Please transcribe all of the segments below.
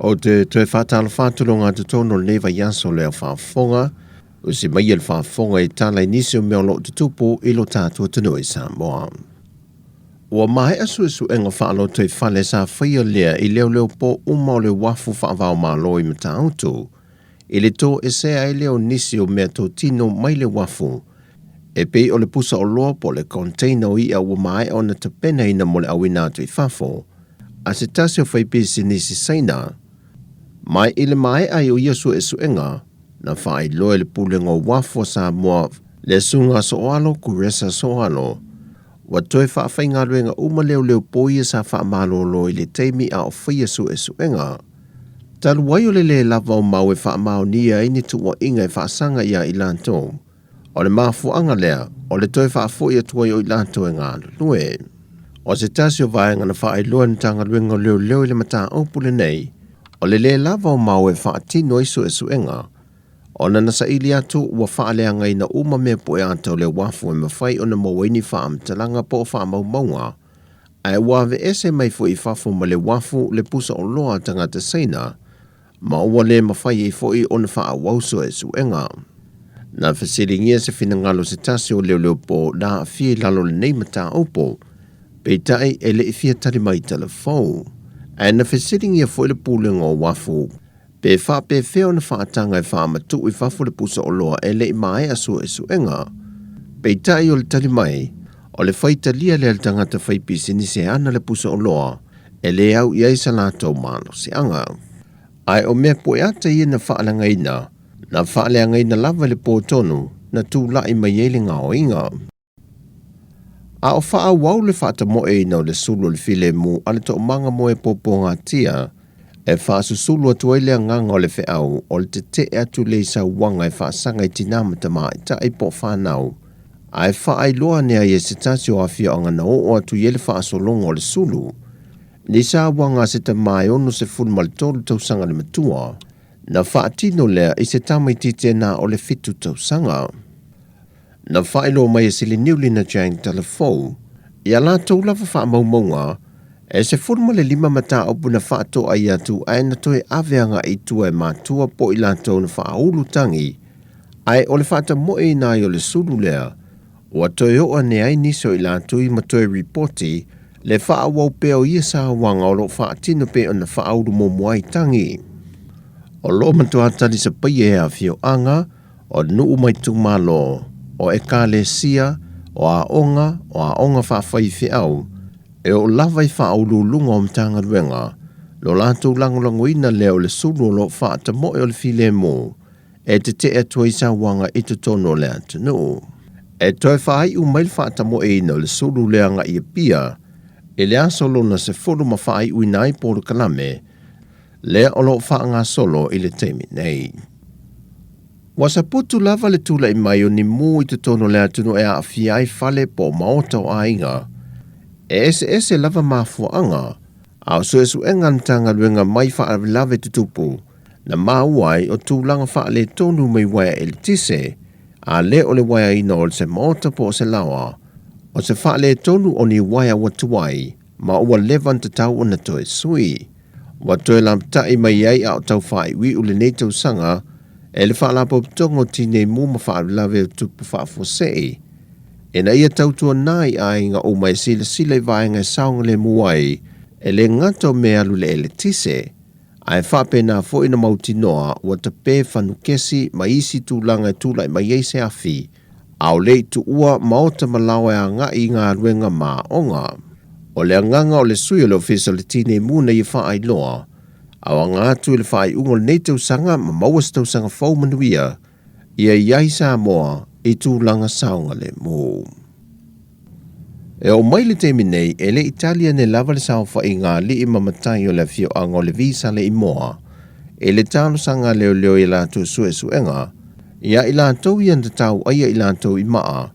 O te whātala whātulonga te tono lewa yaso leo whaafonga, o si mai el whaafonga I Tala I nisi o mea lo te tupu I lo tātua tunu I Sāmoa. Ua mahe asu esu enga whaalo te whale sa whaia lea I leo po umau le wafu whaavao malo I mata autu. I le tō e sea I leo nisi o mea tō tino mai le wafu. E pei o le pusa o loa po le container I a ua mahe o na te pena ina mo le awina atu I whafo. A se tasi o whaipisi nisi saina. Mai I le mai ai o Yesu esu enga, na whai loe le pulenga o wafo Sāmoa le sunga soalo kuresa soalo. Wa toe whaafai ruenga uma leo poia sa whaamalo lo I le teimi a o whi Yesu esu enga. Talu wai o le lava o mau e whaamao nia ini tu wa inga e whaasanga ia I lanto. O le mafuanga lea, o le toe whaafo ia tuai o I lanto e ngā lue. O se tasi o vaenga na whai loe ntanga ruenga leo I le mata opule nei, o le lava o mau e whaatino iso esu enga. O na nasa ili atu ua whaalea ngai na uma mea po e ato le wafu e mawhai o na mawaini whaamtalanga po o whaamaumaunga. Ai wawe ese mai fo I whafu ma le wafu le pusa o loa tangata seina. Ma ua le mawhai I fo I o na whaawauso esu enga. Na whasiringia se finangalo se tasi o leo po na fie lalo le nei mata opo. Peitai e le ifia tari mai telefou. Ai na whasiringia fo le pulenga o wafu. Pe wha pe wheo na whaatanga e whaamatu I whafu le pusa o loa e le mai asu esu enga. Peitai o le tari mai, o le whaitalia le tangata whaipisi ni se ana le pusa o loa, e le au iai sa lātou malo se anga. Ai o mea po e ata ia na whaalanga ina, na whaalanga ina lava le pōtonu, na tū lai mai e le ngā o inga. A o wha wau le whaata mo e ina o le sulu le file mu, ale to manga mo e popo ngā tia, e wha susulu atu eilea nganga o le whiau, o le te atu le sa wanga e wha sanga I tinamata mai, ta e po whanau. Ai wha ai loa nea I se tasi o awhia o ngana o atu yele wha asolonga o le sulu. Ni sa wanga se ta mai ono se fulma le tolu tausanga le matua, na wha atino lea I se tamai tite na o le fitu tausanga. Na wha ilo mai e sili niuli na jang telefou, ia la tau lava wha maumaunga, e se fulma le 5 mata opu na wha ato ai atu ai na toe aveanga I tua e matua po I la tau na wha aulu tangi, ai o le wha ata moe na I o le sulu lea, o a toe oa ne ai niso I la tui ma toe reporti, le wha awau peo ia sa wanga o lo wha atino peo na wha aulu mo muai tangi. O lo matua tali sa paie ea fio anga, o nuu mai tu malo, o e ka le sia, o a onga wha whai au, e o lava I wha aulu lunga o mtanga ruenga, lo lātou langolango ina leo le sulu lo wha ata moe o le file mo, e te atua I sa wanga I te tono le atanu. E toi whai u mail wha ata moe ina le sulu leanga I pia, e le asolo na se fulu ma whai u inai poro kalame, le o lo wha ngā solo I le teimi nei. Wasa putu lava le tula I mai o ni mu I te tono le atunu e a fiai fale po maota o ainga. E ese lava mafuanga, a o suesu engantanga luenga mai wha lave tutupu, na mauai o tūlanga wha le tonu mai waia e le tise, a le o le waia ina o se maota po se lawa, o se wha le tonu o ni waia watuai, ma ua levan te tau o na toe sui. Wa toe lamtai mai ai a o tau wha iwi u le nei tau sanga, e le wha lapo tongo tine mu ma wha lave tupu wha fosei. E na ia tautua nai a inga o mai sila vaenga saunga le muai, e le ngato me alu le ele tise, ai whape na fo ina mauti noa wa te pē whanukesi ma isi tūlanga e tūlai ma eise afi, au le tu ua maota malawa a ngā I ngā ruenga ma onga. O le anganga o le sui o le ofisa le tine muna I wha ai loa, au a ngā tu le wha ai ungo le nei tau sanga ma mawas tau sanga fau manuia, ia iai Sāmoa I tūlanga saunga le mō. E o mai le temi nei, e le Italia ne lava le sao wha I ngā li I mamatai o le fio anga o le visa le I moa, e le talo sanga leo I la tu suenga, ia I la tau I anta tau aia I la tau I maa,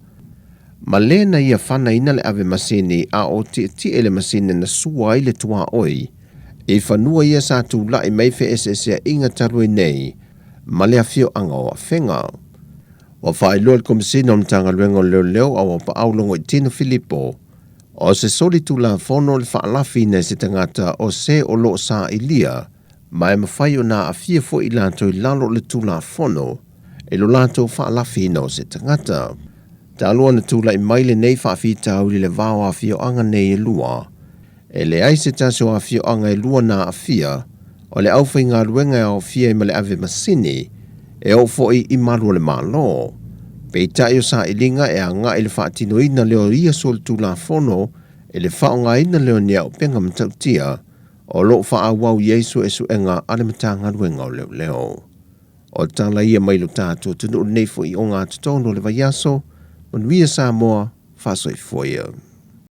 ma le na ia whana ina le ave masini a o ti e le masini na sua I le tua oi, e whanua ia sa tu la I mai fe ese inga tarui nei, ma le a fio anga o a whenga. O whai loa komisina o mtanga luenga leo au pa aulongo I tino Filipo, o se soli tu la fono le whaalafi nei se tangata o se o lo sa ilia, Mai mawhai o nā a fia fo I lātou I lalo le tūla whono, e lo lātou whaalafi no se tangata. Ta alua na tūla I maile nei whaafita uli le vāo a fia anga nei e lua, e le aise taso a fia anga e lua nā a fia, o le awhai ngā ruenga o fia I male ave masini, e o foi I marua le malo. Pei tai o sa ilinga e a ngā le whaatino ina leo ria sol tūla whono, e le whao ngā ina leo nia o penga matautia, o lo wha wau Yesu e suenga ale matanga ruenga o leo leo. O tala ia mailo tātou tunu nei fo I o ngā tutono le vaiaso, manuia Sāmoa, whasoi foia.